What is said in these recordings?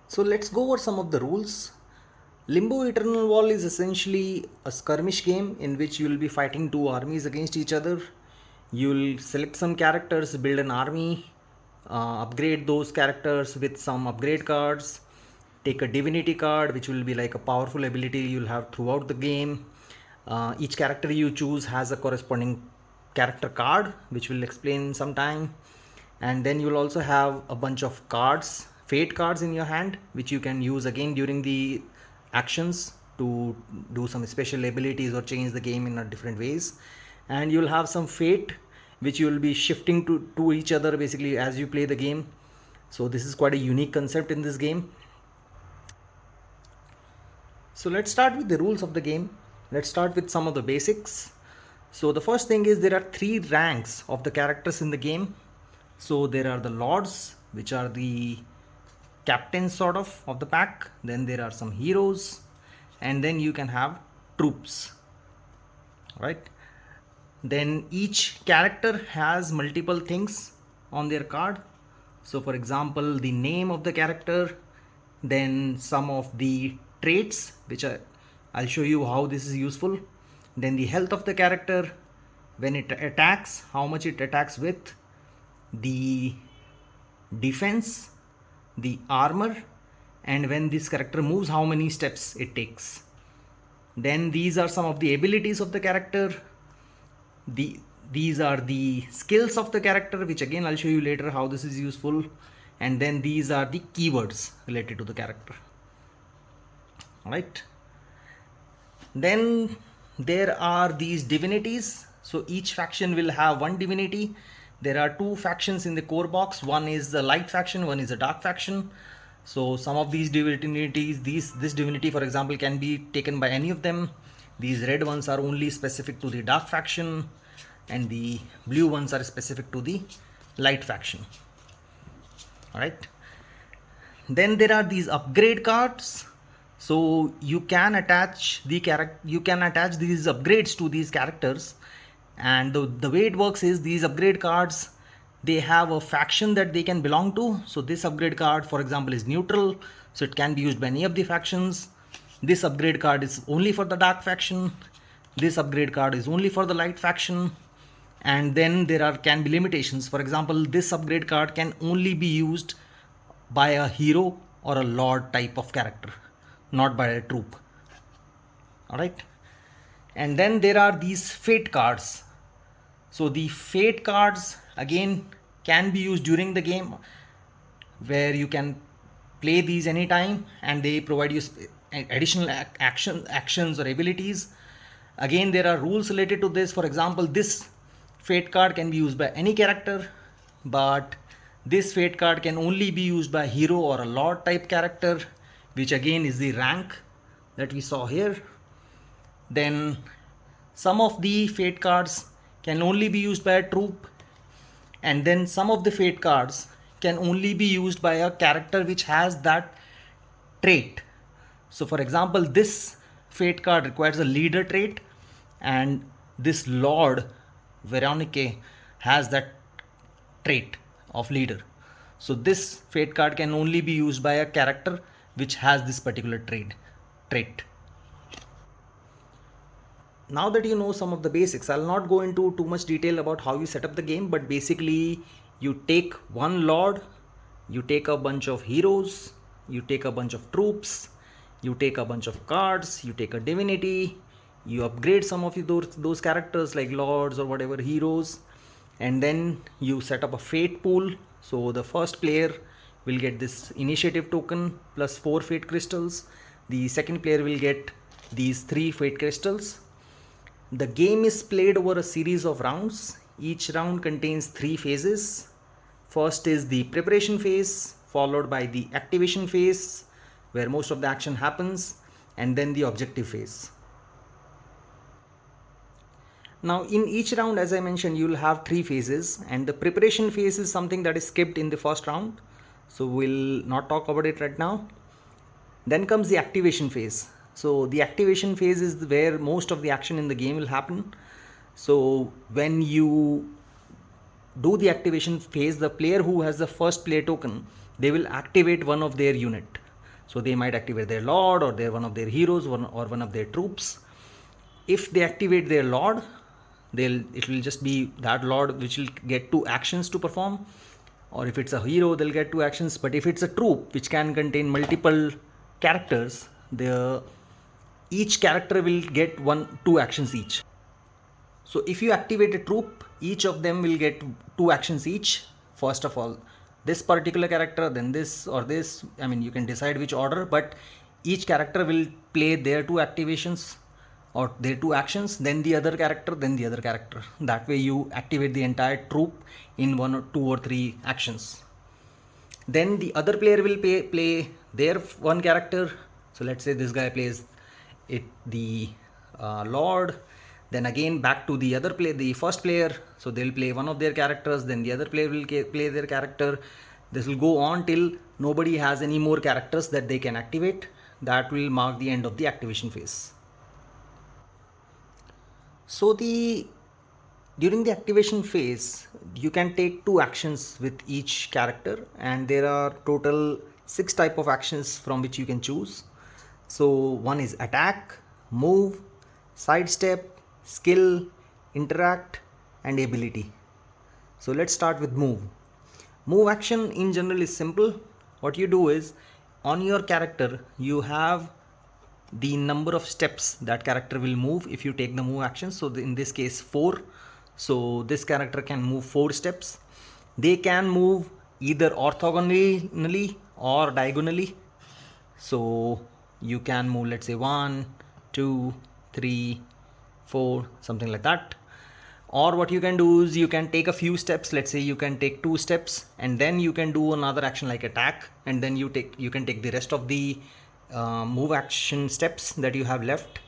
So let's go over some of the rules. Limbo Eternal War is essentially a skirmish game in which you will be fighting two armies against each other. You'll select some characters, build an army, upgrade those characters with some upgrade cards, take a Divinity card, which will be like a powerful ability you'll have throughout the game. Each character you choose has a corresponding character card, which we'll explain sometime. And then you'll also have a bunch of cards, fate cards in your hand, which you can use again during the actions to do some special abilities or change the game in a different ways. And you'll have some fate which you will be shifting to each other basically as you play the game. So this is quite a unique concept in this game. So let's start with the rules of the game. Let's start with some of the basics. So the first thing is there are three ranks of the characters in the game. So there are the lords, which are the captains sort of the pack. Then there are some heroes, and then you can have troops, right? Then each character has multiple things on their card. So for example, the name of the character, then some of the traits, which I'll show you how this is useful. Then the health of the character, when it attacks, how much it attacks with, the defense, the armor, and when this character moves, how many steps it takes. Then these are some of the abilities of the character. These are the skills of the character, which again I'll show you later how this is useful. And then these are the keywords related to the character. Right. Then there are these divinities. So each faction will have one divinity. There are two factions in the core box. One is the light faction, one is the dark faction. So some of these divinities, this divinity for example can be taken by any of them. These red ones are only specific to the dark faction, and the blue ones are specific to the light faction. Alright. Then there are these upgrade cards. So you can attach these upgrades to these characters, and the way it works is these upgrade cards, they have a faction that they can belong to. So this upgrade card for example is neutral, so it can be used by any of the factions. This upgrade card is only for the dark faction. This upgrade card is only for the light faction. And then there can be limitations. For example, this upgrade card can only be used by a hero or a lord type of character, not by a troop. Alright. And then there are these fate cards. So the fate cards again can be used during the game, where you can play these anytime, and they provide you additional actions or abilities. Again, there are rules related to this. For example, this fate card can be used by any character, but this fate card can only be used by a hero or a lord type character, which again is the rank that we saw here. Then some of the fate cards can only be used by a troop, and then some of the fate cards can only be used by a character which has that trait. So for example, this fate card requires a leader trait, and this lord Veronica has that trait of leader. So this fate card can only be used by a character which has this particular trait. Now that you know some of the basics, I'll not go into too much detail about how you set up the game, but basically you take one lord, you take a bunch of heroes, you take a bunch of troops, you take a bunch of cards, you take a divinity, you upgrade some of those characters like lords or whatever heroes, and then you set up a fate pool. So the first player will get this initiative token plus 4 fate crystals. The second player will get these 3 fate crystals. The game is played over a series of rounds. Each round contains 3 phases. First is the preparation phase, followed by the activation phase, where most of the action happens, and then the objective phase. Now in each round, as I mentioned, you will have 3 phases, and the preparation phase is something that is skipped in the first round, so we'll not talk about it right now. Then comes the activation phase. So the activation phase is where most of the action in the game will happen. So when you do the activation phase, the player who has the first player token, they will activate one of their unit. So they might activate their lord, or they're one of their heroes, or one of their troops. If they activate their lord, it will just be that lord which will get 2 actions to perform, or if it's a hero, they'll get 2 actions. But if it's a troop which can contain multiple characters, each character will get 2 actions each. So if you activate a troop, each of them will get 2 actions each. First of all, this particular character, then this or this. I mean, you can decide which order, but each character will play their 2 activations or their 2 actions, then the other character, then the other character. That way you activate the entire troop in 1 or 2 or 3 actions. Then the other player will play their 1 character. So let's say this guy plays the lord. Then again back to the first player. So they'll play one of their characters, then the other player will play their character. This will go on till nobody has any more characters that they can activate. That will mark the end of the activation phase. So during the activation phase, you can take 2 actions with each character, and there are total 6 type of actions from which you can choose. So one is attack, move, sidestep, skill, interact, and ability. So let's start with move. Move action in general is simple. What you do is, on your character you have the number of steps that character will move if you take the move action. So in this case 4. So this character can move 4 steps. They can move either orthogonally or diagonally. So you can move, let's say 1, 2, 3, 4, something like that. Or what you can do is you can take a few steps. Let's say you can take 2 steps, and then you can do another action like attack, and then you can take the rest of the move action steps that you have left.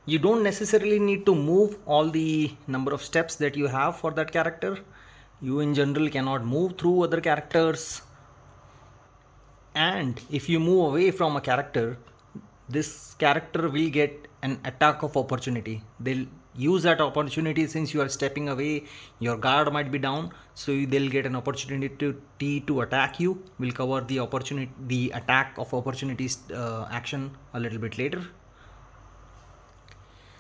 You don't necessarily need to move all the number of steps that you have for that character. You in general cannot move through other characters. And if you move away from a character, this character will get an attack of opportunity. They'll use that opportunity. Since you are stepping away, your guard might be down, so they'll get an opportunity to attack you. We'll cover the attack of opportunities action a little bit later.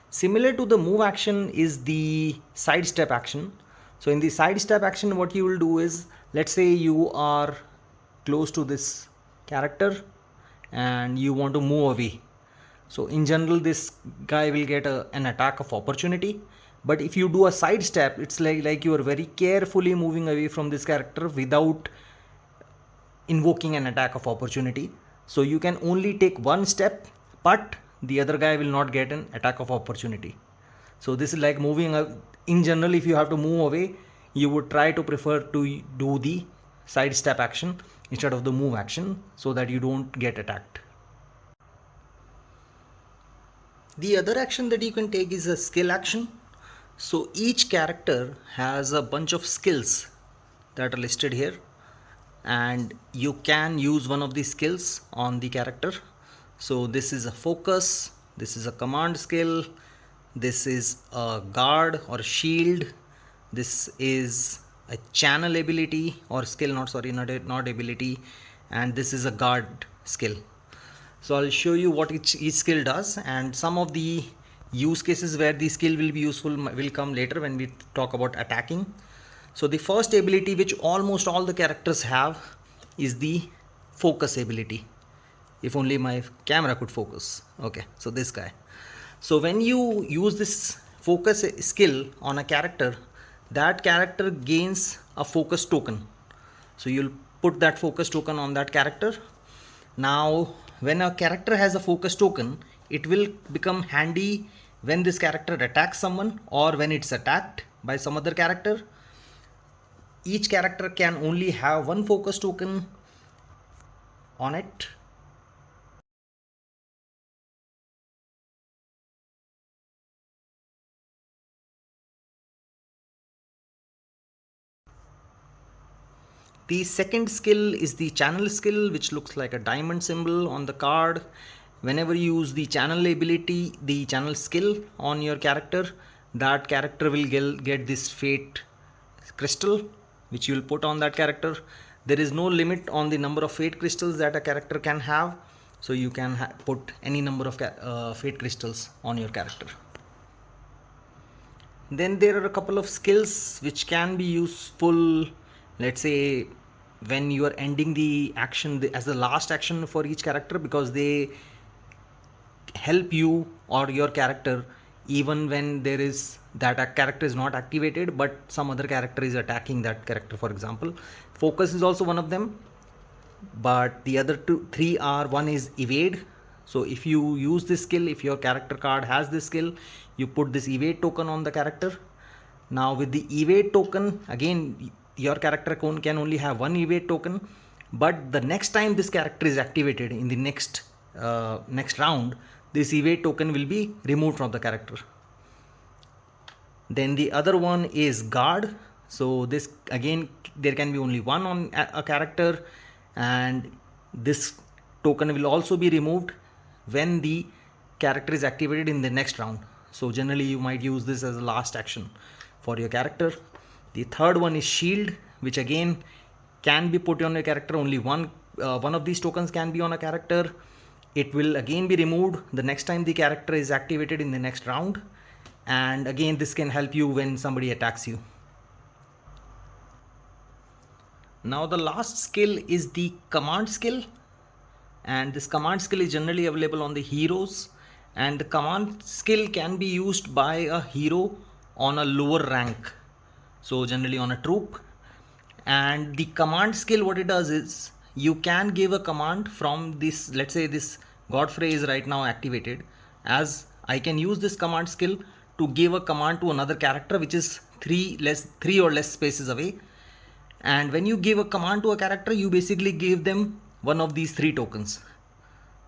Similar to the move action is the sidestep action. So in the sidestep action, what you will do is, let's say you are close to this character and you want to move away. So in general, this guy will get an attack of opportunity. But if you do a sidestep, it's like you are very carefully moving away from this character without invoking an attack of opportunity. So you can only take 1 step, but the other guy will not get an attack of opportunity. So this is like moving in general. If you have to move away, you would try to prefer to do the sidestep action instead of the move action, so that you don't get attacked. The other action that you can take is a skill action. So each character has a bunch of skills that are listed here, and you can use one of these skills on the character. So this is a focus, this is a command skill, this is a guard or shield, this is a channel ability or skill, not ability, and this is a guard skill. So I'll show you what each skill does, and some of the use cases where the skill will be useful will come later when we talk about attacking. So the first ability, which almost all the characters have, is the focus ability. If only my camera could focus. Okay, so this guy. So when you use this focus skill on a character, that character gains a focus token. So you'll put that focus token on that character. Now when a character has a focus token, it will become handy when this character attacks someone or when it's attacked by some other character. Each character can only have 1 focus token on it. The second skill is the channel skill, which looks like a diamond symbol on the card. Whenever you use the channel ability, the channel skill on your character, that character will get this fate crystal, which you will put on that character. there is no limit on the number of fate crystals that a character can have, so you can put any number of fate crystals on your character. Then there are a couple of skills which can be useful, let's say when you are ending the action as the last action for each character, because they help you or your character even when there is that a character is not activated but some other character is attacking that character. For example, focus is also one of them, but the other three are, one is evade. So if you use this skill, if your character card has this skill, you put this evade token on the character. Now with the evade token, again your character can only have one evade token, but the next time this character is activated in the next round, this evade token will be removed from the character. Then the other one is guard. So this, again, there can be only one on a character, and this token will also be removed when the character is activated in the next round. So generally you might use this as a last action for your character. The third one is shield, which again can be put on your character. Only one of these tokens can be on a character. It will again be removed the next time the character is activated in the next round, and again this can help you when somebody attacks you. Now the last skill is the command skill, and this command skill is generally available on the heroes, and the command skill can be used by a hero on a lower rank, so generally on a troop. And the command skill, what it does is you can give a command from this, let's say this Godfrey is right now activated, as I can use this command skill to give a command to another character which is three or less spaces away. And when you give a command to a character, you basically give them one of these three tokens.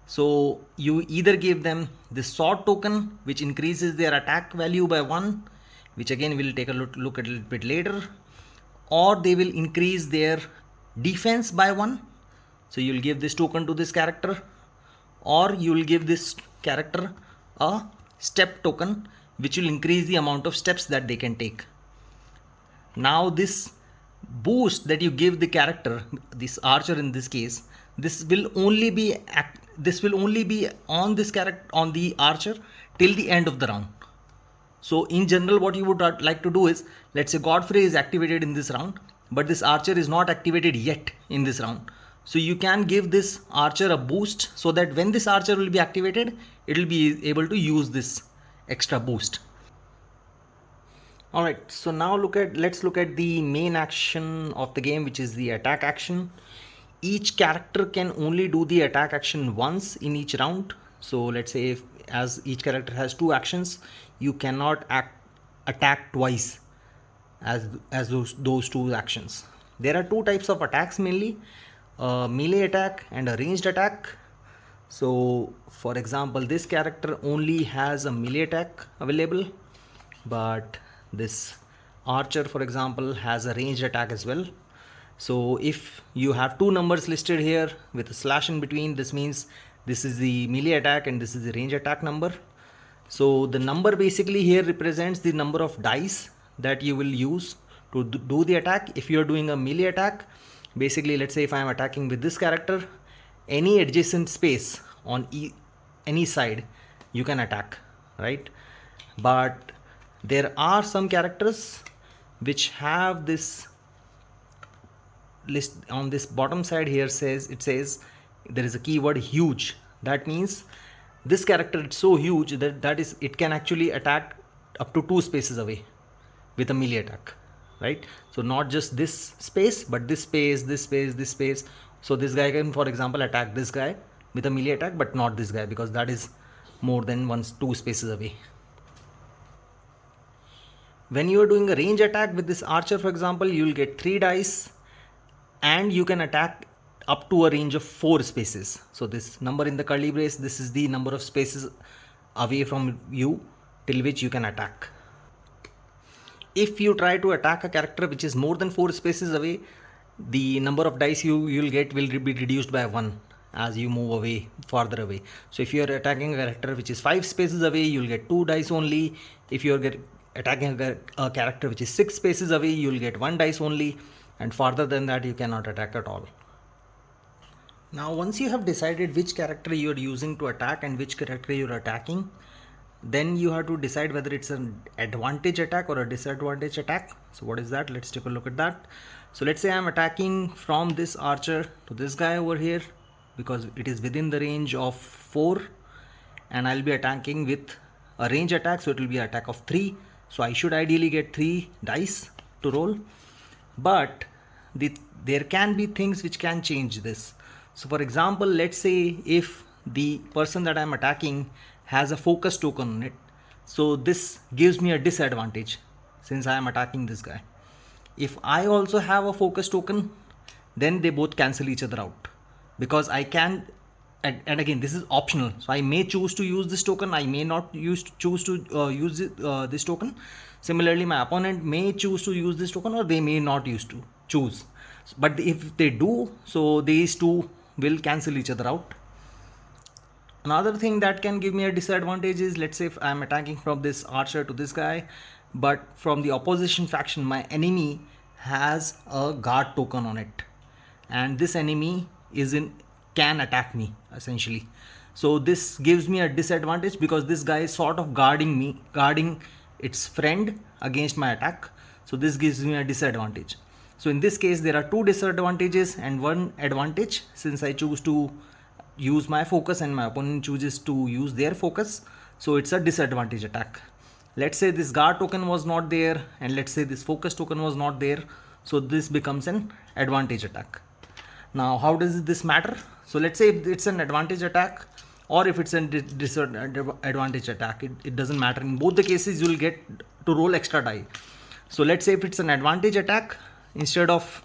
So you either give them the sword token, which increases their attack value by 1, which again we'll take a look at a little bit later, or they will increase their defense by 1. So you'll give this token to this character, or you'll give this character a step token, which will increase the amount of steps that they can take. Now this boost that you give the character, this archer in this case, this will only be on this character, on the archer, till the end of the round. So in general, what you would like to do is, let's say Godfrey is activated in this round, but this archer is not activated yet in this round. So you can give this archer a boost so that when this archer will be activated, it will be able to use this extra boost. Alright, so now let's look at the main action of the game, which is the attack action. Each character can only do the attack action once in each round. So let's say as each character has 2 actions, you cannot attack twice as those 2 actions. There are 2 types of attacks mainly, a melee attack and a ranged attack. So for example, this character only has a melee attack available, but this archer, for example, has a ranged attack as well. So if you have 2 numbers listed here with a slash in between, this means this is the melee attack and this is the range attack number. So the number basically here represents the number of dice that you will use to do the attack. If you are doing a melee attack, basically let's say if I am attacking with this character, any adjacent space on any side you can attack, right? But there are some characters which have this list on this bottom side here. It says there is a keyword huge. That means this character is so huge that it can actually attack up to 2 spaces away with a melee attack, right? So not just this space, but this space, this space, this space. So this guy can, for example, attack this guy with a melee attack, but not this guy, because that is more than 2 spaces away. When you are doing a range attack with this archer, for example, you will get 3 dice and you can attack up to a range of 4 spaces. So this number in the curly brace, this is the number of spaces away from you till which you can attack. If you try to attack a character which is more than 4 spaces away, the number of dice you'll get will be reduced by 1 as you move away, farther away. So if you are attacking a character which is 5 spaces away, you'll get 2 dice only. If you are attacking a character which is 6 spaces away, you'll get 1 dice only. and farther than that you cannot attack at all. Now once you have decided which character you are using to attack and which character you are attacking, then you have to decide whether it's an advantage attack or a disadvantage attack. So what is that? Let's take a look at that. So let's say I'm attacking from this archer to this guy over here because it is within the range of 4, and I'll be attacking with a range attack, so it will be an attack of 3. So I should ideally get 3 dice to roll, but there can be things which can change this. So for example, let's say if the person that I'm attacking has a focus token on it, so this gives me a disadvantage since I am attacking this guy. If I also have a focus token, then they both cancel each other out, because I can, and again this is optional, so I may choose to use this token, I may not choose to use this token. Similarly, my opponent may choose to use this token or they may not choose, but if they do, so these two will cancel each other out. Another thing that can give me a disadvantage is, let's say if I'm attacking from this archer to this guy, but from the opposition faction my enemy has a guard token on it, and this enemy can attack me essentially. So this gives me a disadvantage because this guy is sort of guarding its friend against my attack. So this gives me a disadvantage. So in this case there are 2 disadvantages and 1 advantage, since I choose to use my focus and my opponent chooses to use their focus. So it's a disadvantage attack. Let's say this guard token was not there, and let's say this focus token was not there, so this becomes an advantage attack. Now how does this matter? So let's say if it's an advantage attack or if it's a disadvantage attack, it doesn't matter. In both the cases you will get to roll extra die. So let's say if it's an advantage attack, instead of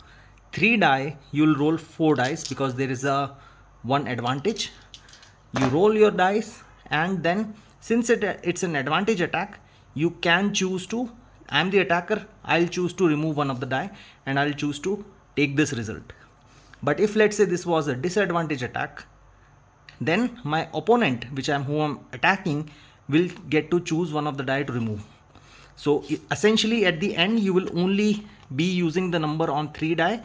3 die you'll roll 4 dice because there is a 1 advantage. You roll your dice, and then since it's an advantage attack, you can choose to, I'm the attacker, I'll choose to remove one of the die and I'll choose to take this result. But if let's say this was a disadvantage attack, then my opponent, whom I'm attacking, will get to choose one of the die to remove. So essentially at the end you will only be using the number on 3 die,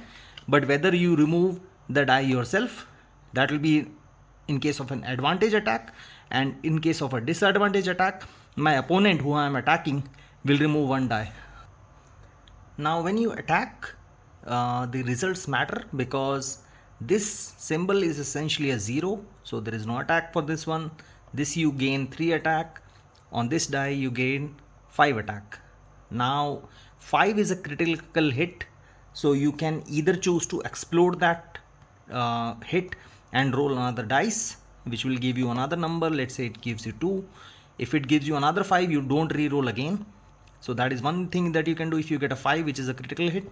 but whether you remove the die yourself, that will be in case of an advantage attack, and in case of a disadvantage attack, my opponent who I am attacking will remove 1 die. Now when you attack, the results matter because this symbol is essentially a 0, so there is no attack for this one. This you gain 3 attack, on this die you gain 5 attack. Now 5 is a critical hit, so you can either choose to explode that hit and roll another dice which will give you another number. Let's say it gives you 2. If it gives you another 5, you don't re-roll again. So that is one thing that you can do if you get a 5 which is a critical hit.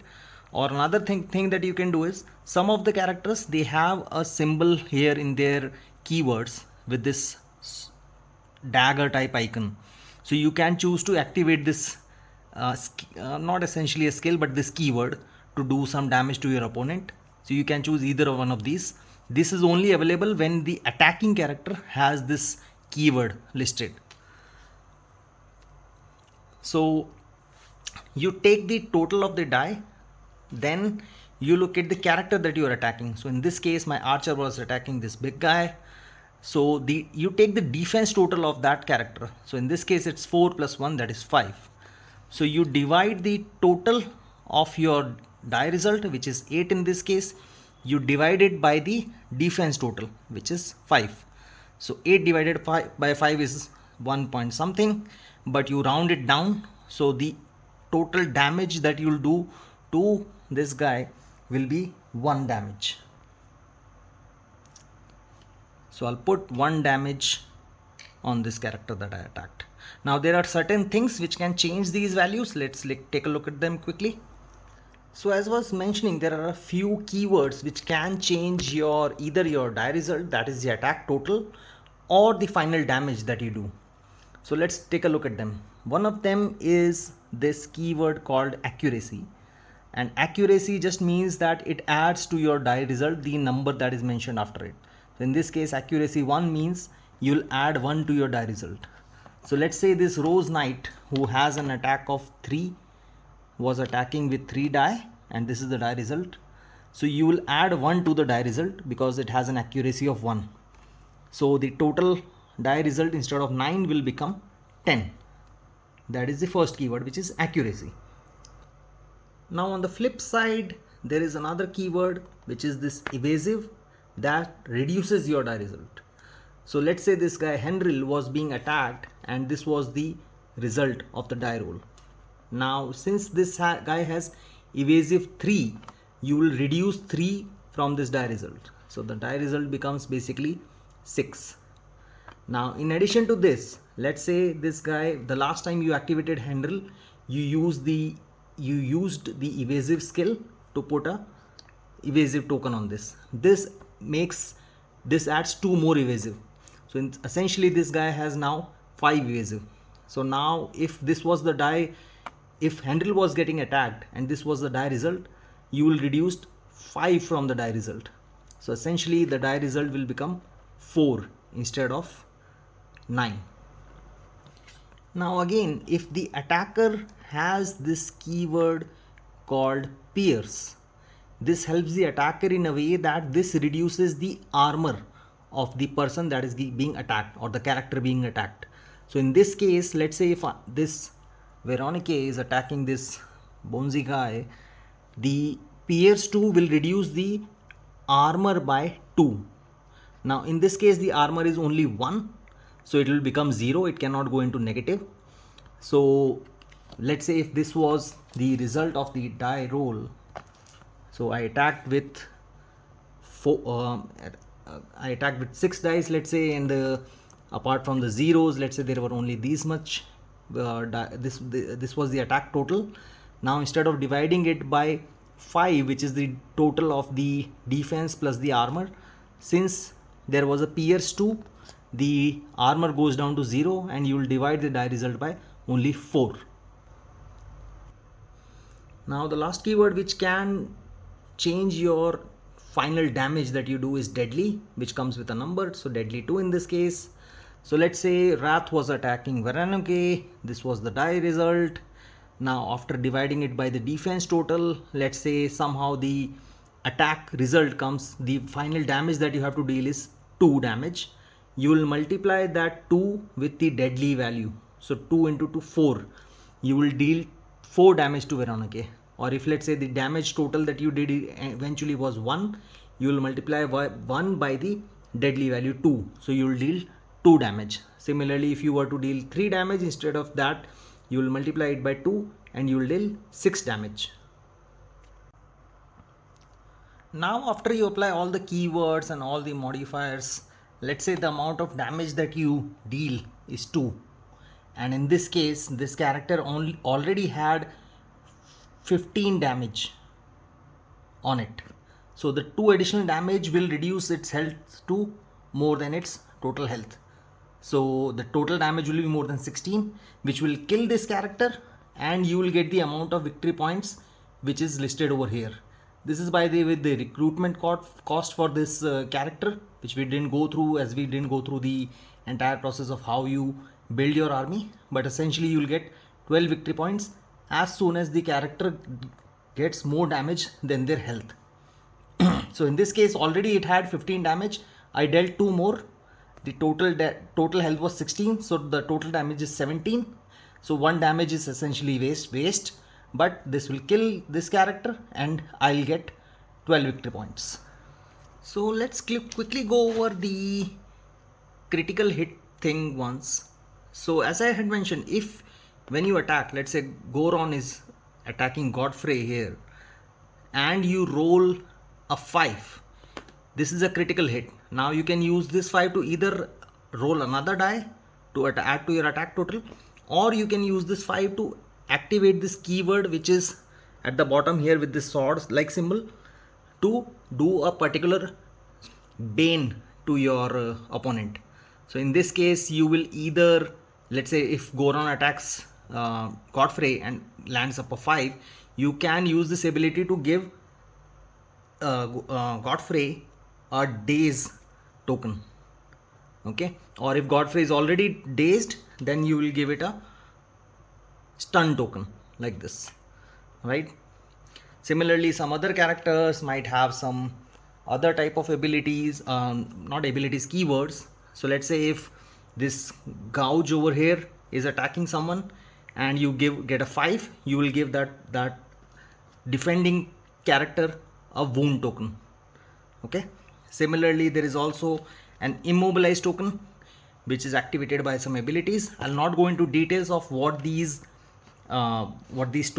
Or another thing that you can do is, some of the characters, they have a symbol here in their keywords with this dagger type icon. So you can choose to activate this not essentially a skill, but this keyword to do some damage to your opponent. So you can choose either one of these. This is only available when the attacking character has this keyword listed. So you take the total of the die, then you look at the character that you are attacking. So in this case my archer was attacking this big guy, so you take the defense total of that character. So in this case it's 4 plus 1, that is 5. So you divide the total of your die result, which is 8 in this case, you divide it by the defense total, which is 5. So 8 divided by 5 is 1 point something, but you round it down, so the total damage that you'll do to this guy will be 1 damage. So I'll put 1 damage on this character that I attacked. Now there are certain things which can change these values. Let's take a look at them quickly. So as I was mentioning, there are a few keywords which can change either your die result, that is the attack total, or the final damage that you do. So let's take a look at them. One of them is this keyword called accuracy, and accuracy just means that it adds to your die result the number that is mentioned after it. So in this case accuracy 1 means you'll add 1 to your die result. So let's say this Rose Knight, who has an attack of 3, was attacking with 3 die, and this is the die result. So you will add 1 to the die result because it has an accuracy of 1. So the total die result instead of 9 will become 10. That is the first keyword, which is accuracy. Now on the flip side, there is another keyword which is this evasive, that reduces your die result. So let's say this guy Henril was being attacked and this was the result of the die roll. Now since this guy has evasive 3, you will reduce 3 from this die result. So the die result becomes basically 6. Now in addition to this, let's say this guy, the last time you activated Henril, you used the evasive skill to put a evasive token on this. This adds 2 more evasive. So essentially this guy has now 5 evasive. So now if this was the die, if Henril was getting attacked and this was the die result, you will reduce 5 from the die result. So essentially the die result will become 4 instead of 9. Now again, if the attacker has this keyword called pierce, this helps the attacker in a way that this reduces the armor of the person that is being attacked or the character being attacked. So in this case, let's say if this Veronica is attacking this Bonzi guy, the pierce 2 will reduce the armor by 2. Now in this case the armor is only 1, so it will become 0, it cannot go into negative. So let's say if this was the result of the die roll, so I attacked with 6 dice, let's say, and apart from the zeros, let's say there were only these much. This was the attack total. Now instead of dividing it by 5, which is the total of the defense plus the armor, since there was a pierce 2, the armor goes down to 0 and you will divide the die result by only 4. Now the last keyword which can change your final damage that you do is deadly, which comes with a number. So deadly 2 in this case. So let's say Wrath was attacking Veronica, this was the die result. Now after dividing it by the defense total, let's say somehow the attack result comes, the final damage that you have to deal is 2 damage. You will multiply that 2 with the deadly value. So 2 into 2, 4. You will deal 4 damage to Veronica. Or if let's say the damage total that you did eventually was 1, you will multiply 1 by the deadly value 2. So you will deal 2 damage. Similarly, if you were to deal 3 damage, instead of that, you will multiply it by 2 and you will deal 6 damage. Now after you apply all the keywords and all the modifiers, let's say the amount of damage that you deal is 2. And in this case, this character already had 15 damage on it. So the 2 additional damage will reduce its health to more than its total health. So the total damage will be more than 16, which will kill this character, and you will get the amount of victory points which is listed over here. This is by the way the recruitment cost for this character, which we didn't go through, as we didn't go through the entire process of how you build your army. But essentially you will get 12 victory points as soon as the character gets more damage than their health. So in this case already it had 15 damage. I dealt 2 more. The total health was 16, so the total damage is 17. So 1 damage is essentially waste, but this will kill this character and I'll get 12 victory points. So let's quickly go over the critical hit thing once. So as I had mentioned, if when you attack, let's say Goron is attacking Godfrey here, and you roll a 5, this is a critical hit. Now you can use this 5 to either roll another die to add to your attack total, or you can use this 5 to activate this keyword which is at the bottom here with this sword like symbol, to do a particular bane to your opponent. So in this case you will either, let's say if Goron attacks Godfrey and lands up a 5, you can use this ability to give Godfrey a daze token. Okay, or if Godfrey is already dazed, then you will give it a stun token like this, right? Similarly, some other characters might have some other type of abilities, not abilities, keywords. So let's say if this gouge over here is attacking someone and you get a 5, you will give that defending character a wound token. Okay. Similarly, there is also an immobilize token which is activated by some abilities. I'll not go into details of what these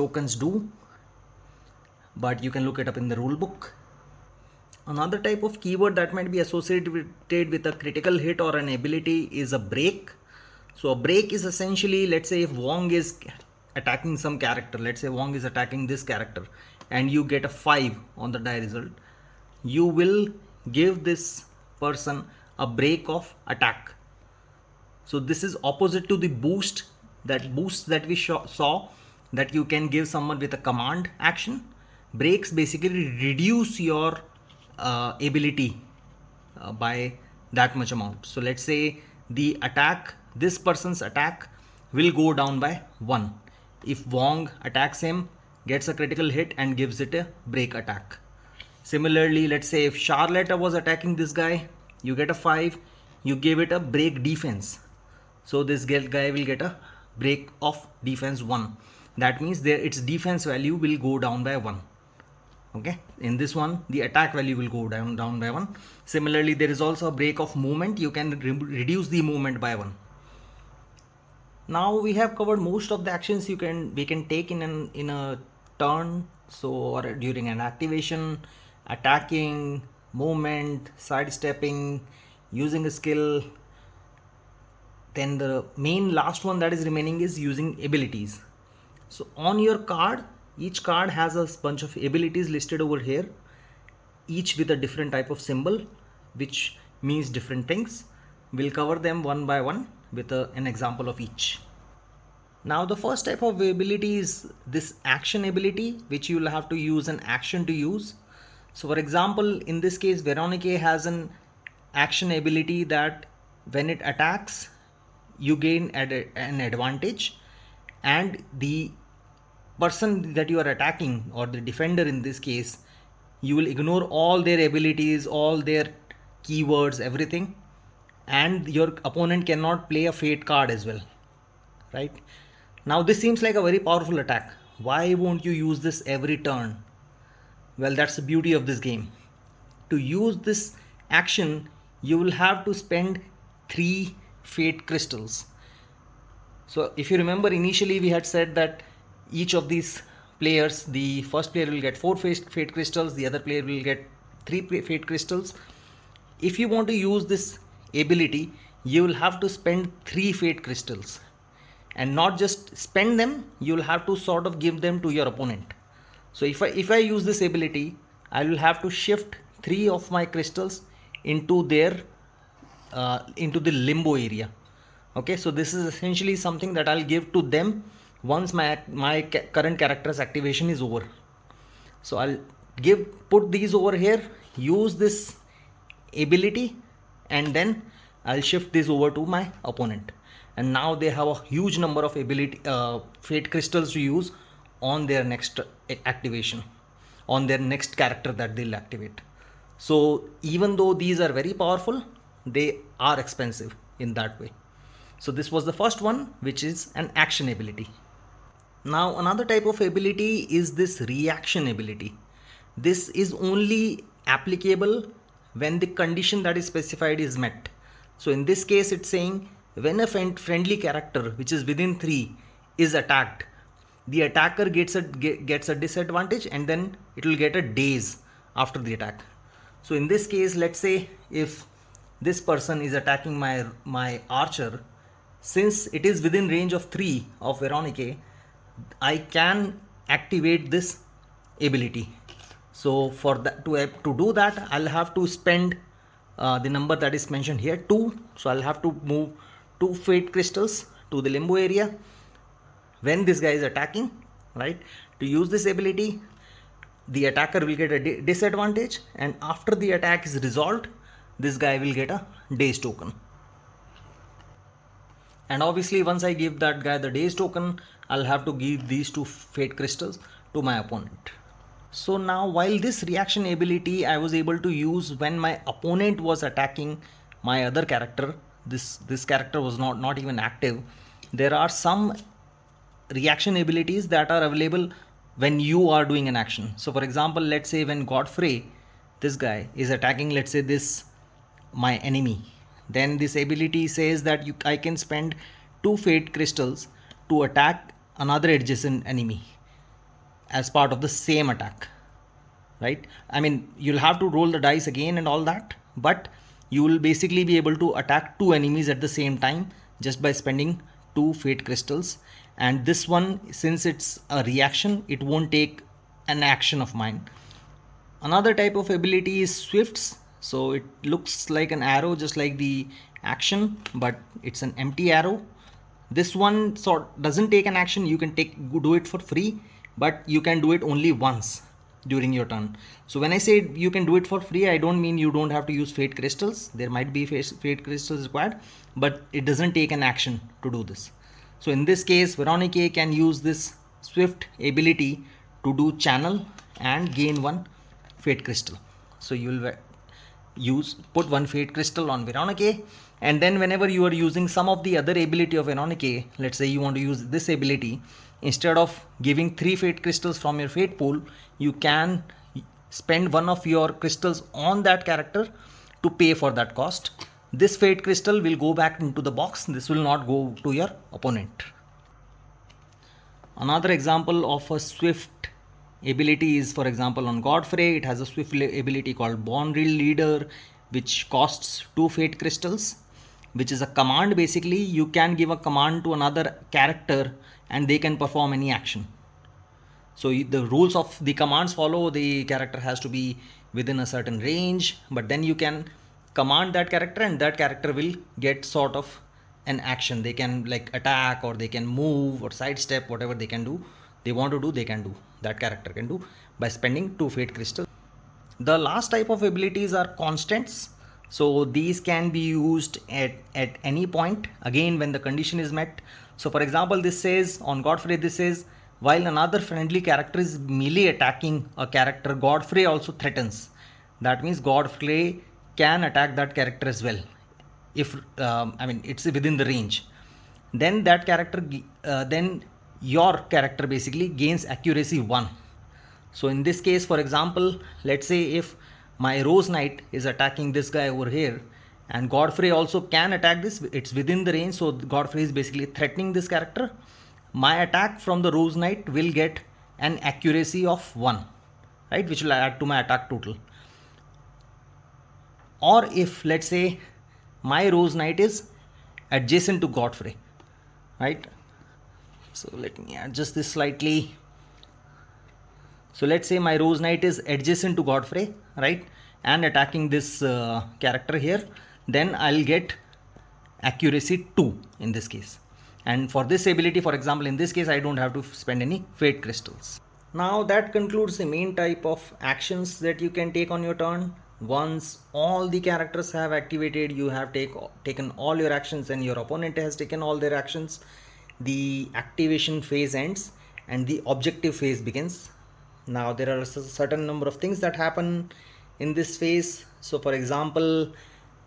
tokens do, but you can look it up in the rule book. Another type of keyword that might be associated with a critical hit or an ability is a break. So a break is essentially, let's say if Wong is attacking some character, let's say Wong is attacking this character and you get a 5 on the die result, you will give this person a break of attack. So this is opposite to the boost that we saw that you can give someone with a command action. Breaks basically reduce your ability by that much amount. So let's say this person's attack will go down by 1 if Wong attacks him, gets a critical hit and gives it a break attack. Similarly, let's say if Charlotte was attacking this guy, you get a 5, you give it a break defense. So this guy will get a break of defense 1. That means its defense value will go down by 1. Okay, in this one the attack value will go down by 1. Similarly, there is also a break of movement. You can reduce the movement by 1. Now we have covered most of the actions we can take in a turn. So or during an activation, attacking, movement, sidestepping, using a skill. Then the main last one that is remaining is using abilities. So on your card, each card has a bunch of abilities listed over here, each with a different type of symbol which means different things. We'll cover them one by one with an example of each. Now the first type of ability is this action ability, which you will have to use an action to use. So for example, in this case, Veronica has an action ability that when it attacks, you gain an advantage, and the person that you are attacking, or the defender in this case, you will ignore all their abilities, all their keywords, everything, and your opponent cannot play a fate card as well, right? Now this seems like a very powerful attack. Why won't you use this every turn? Well, that's the beauty of this game. To use this action, you will have to spend 3 fate crystals. So if you remember, initially we had said that each of these players, the first player will get 4 fate crystals, the other player will get 3 fate crystals. If you want to use this ability, you will have to spend 3 fate crystals, and not just spend them, you will have to sort of give them to your opponent. So if I use this ability, I will have to shift 3 of my crystals into the limbo area. Okay, so this is essentially something that I'll give to them once my current character's activation is over. So I'll put these over here, use this ability, and then I'll shift this over to my opponent, and now they have a huge number of fate crystals to use on their next activation, on their next character that they'll activate. So even though these are very powerful, they are expensive in that way. So this was the first one, which is an action ability. Now another type of ability is this reaction ability. This is only applicable when the condition that is specified is met. So in this case, it's saying when a friendly character which is within 3 is attacked, the attacker gets a disadvantage, and then it will get a daze after the attack. So in this case, let's say if this person is attacking my archer, since it is within range of 3 of Veronica, I can activate this ability. So for that, to do that, I'll have to spend the number that is mentioned here, 2. So I'll have to move 2 fate crystals to the limbo area when this guy is attacking, right? To use this ability, the attacker will get a disadvantage, and after the attack is resolved, this guy will get a daze token. And obviously once I give that guy the daze token, I'll have to give these 2 fate crystals to my opponent. So now while this reaction ability I was able to use when my opponent was attacking my other character, this character was not even active. There are some reaction abilities that are available when you are doing an action. So for example, let's say when Godfrey, this guy, is attacking, let's say this my enemy, then this ability says that I can spend 2 fate crystals to attack another adjacent enemy as part of the same attack, right? I mean, you'll have to roll the dice again and all that, but you will basically be able to attack 2 enemies at the same time just by spending 2 fate crystals. And this one, since it's a reaction, it won't take an action of mine. Another type of ability is swifts. So it looks like an arrow just like the action, but it's an empty arrow. This one sort doesn't take an action. You can do it for free, but you can do it only once during your turn. So when I say you can do it for free, I don't mean you don't have to use fate crystals. There might be fate crystals required, but it doesn't take an action to do this. So in this case, Veronica can use this swift ability to do channel and gain 1 fate crystal. So you will put 1 fate crystal on Veronica, and then whenever you are using some of the other ability of Veronica, let's say you want to use this ability, instead of giving 3 fate crystals from your fate pool, you can spend one of your crystals on that character to pay for that cost. This fate crystal will go back into the box. This will not go to your opponent. Another example of a swift ability is, for example, on Godfrey, it has a swift ability called Born Leader, which costs 2 fate crystals, which is a command. Basically, you can give a command to another character and they can perform any action. So the rules of the commands follow, the character has to be within a certain range, but then you can command that character and that character will get sort of an action. They can like attack, or they can move or sidestep, whatever they can do, they want to do, they can do, that character can do by spending 2 fate crystals. The last type of abilities are constants. So these can be used at any point, again when the condition is met. So for example, this says on Godfrey, this says while another friendly character is melee attacking a character, Godfrey also threatens. That means Godfrey can attack that character as well if I mean it's within the range. Then that character then your character basically gains accuracy 1. So in this case, for example, let's say if my Rose Knight is attacking this guy over here, and Godfrey also can attack this, it's within the range, so Godfrey is basically threatening this character. My attack from the Rose Knight will get an accuracy of 1, right, which will add to my attack total. Or if let's say my Rose Knight is adjacent to Godfrey, right? So let me adjust this slightly. So let's say my Rose Knight is adjacent to Godfrey, right, and attacking this character here, then I'll get accuracy 2 in this case. And for this ability, for example, in this case, I don't have to spend any fate crystals. Now that concludes the main type of actions that you can take on your turn. Once all the characters have activated, you have taken all your actions and your opponent has taken all their actions, the activation phase ends and the objective phase begins. Now there are a certain number of things that happen in this phase. So for example,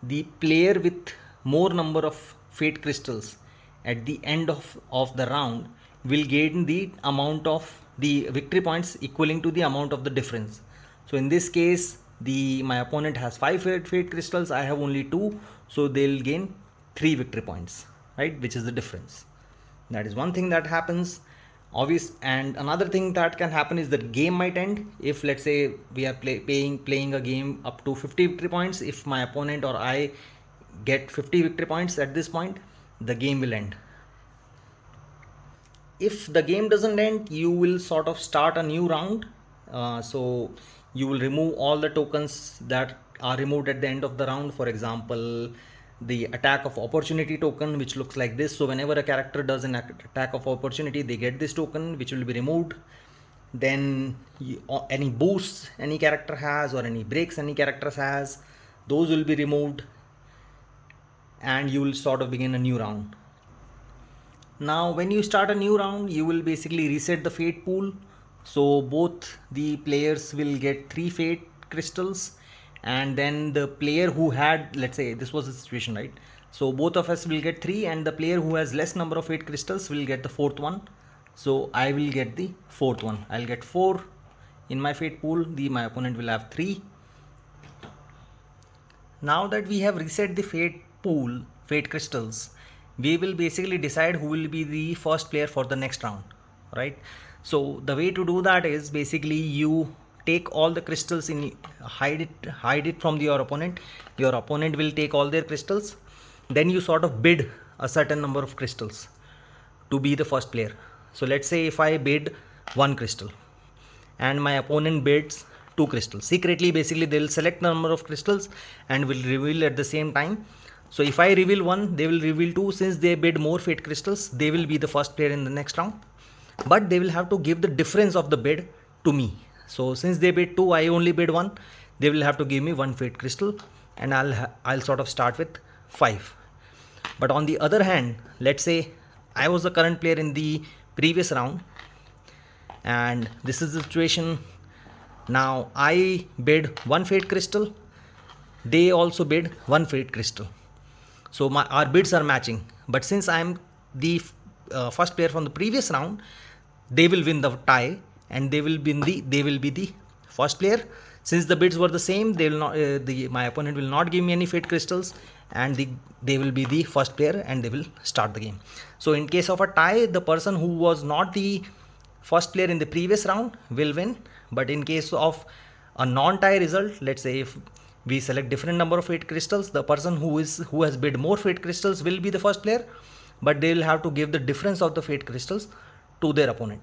the player with more number of fate crystals at the end of the round will gain the amount of the victory points equaling to the amount of the difference. So in this case, my opponent has 5 fate crystals, I have only 2, so they'll gain 3 victory points, right, which is the difference. That is one thing that happens. And another thing that can happen is that game might end. If let's say we are playing a game up to 50 victory points, if my opponent or I get 50 victory points at this point, the game will end. If the game doesn't end, you will sort of start a new round. So you will remove all the tokens that are removed at the end of the round. For example, the attack of opportunity token, which looks like this. So whenever a character does an attack of opportunity, they get this token, which will be removed. Then any boosts any character has or any breaks any character has, those will be removed, and you will sort of begin a new round. Now when you start a new round, you will basically reset the fate pool So both the players will get 3 fate crystals, and then the player who had, let's say this was the situation, right? So both of us will get 3, and the player who has less number of fate crystals will get the 4th one. So I will get the 4th one. I'll get 4 in my fate pool. My opponent will have 3. Now that we have reset the fate pool, fate crystals, we will basically decide who will be the first player for the next round, right? So the way to do that is basically you take all the crystals in, hide it from your opponent. Your opponent will take all their crystals. Then you sort of bid a certain number of crystals to be the first player. So let's say if I bid 1 crystal and my opponent bids 2 crystals. Secretly, basically, they'll select the number of crystals and will reveal at the same time. So if I reveal 1, they will reveal 2. Since they bid more fate crystals, they will be the first player in the next round. But they will have to give the difference of the bid to me. So since they bid 2, I only bid 1. They will have to give me 1 fate crystal, and I'll sort of start with 5. But on the other hand, let's say I was the current player in the previous round, and this is the situation. Now I bid 1 fate crystal, they also bid 1 fate crystal. So our bids are matching. But since I am the first player from the previous round, they will win the tie, and they will be the first player. Since the bids were the same, they will not. My opponent will not give me any fate crystals, and they will be the first player, and they will start the game. So in case of a tie, the person who was not the first player in the previous round will win. But in case of a non-tie result, let's say if we select different number of fate crystals, the person who has bid more fate crystals will be the first player, but they will have to give the difference of the fate crystals to their opponent.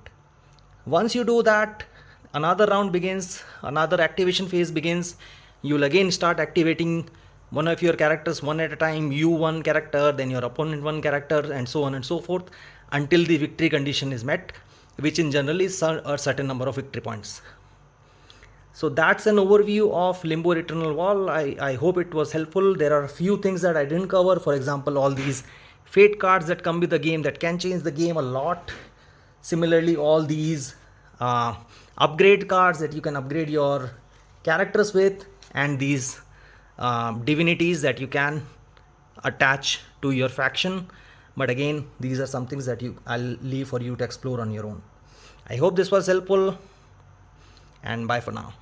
Once you do that, another round begins, another activation phase begins. You'll again start activating one of your characters one at a time. You one character, then your opponent one character, and so on and so forth, until the victory condition is met, which in general is a certain number of victory points. So that's an overview of Limbo Eternal War. I hope it was helpful. There are a few things that I didn't cover. For example, all these fate cards that come with the game that can change the game a lot. Similarly, all these upgrade cards that you can upgrade your characters with, and these divinities that you can attach to your faction. But again, these are some things that I'll leave for you to explore on your own. I hope this was helpful, and bye for now.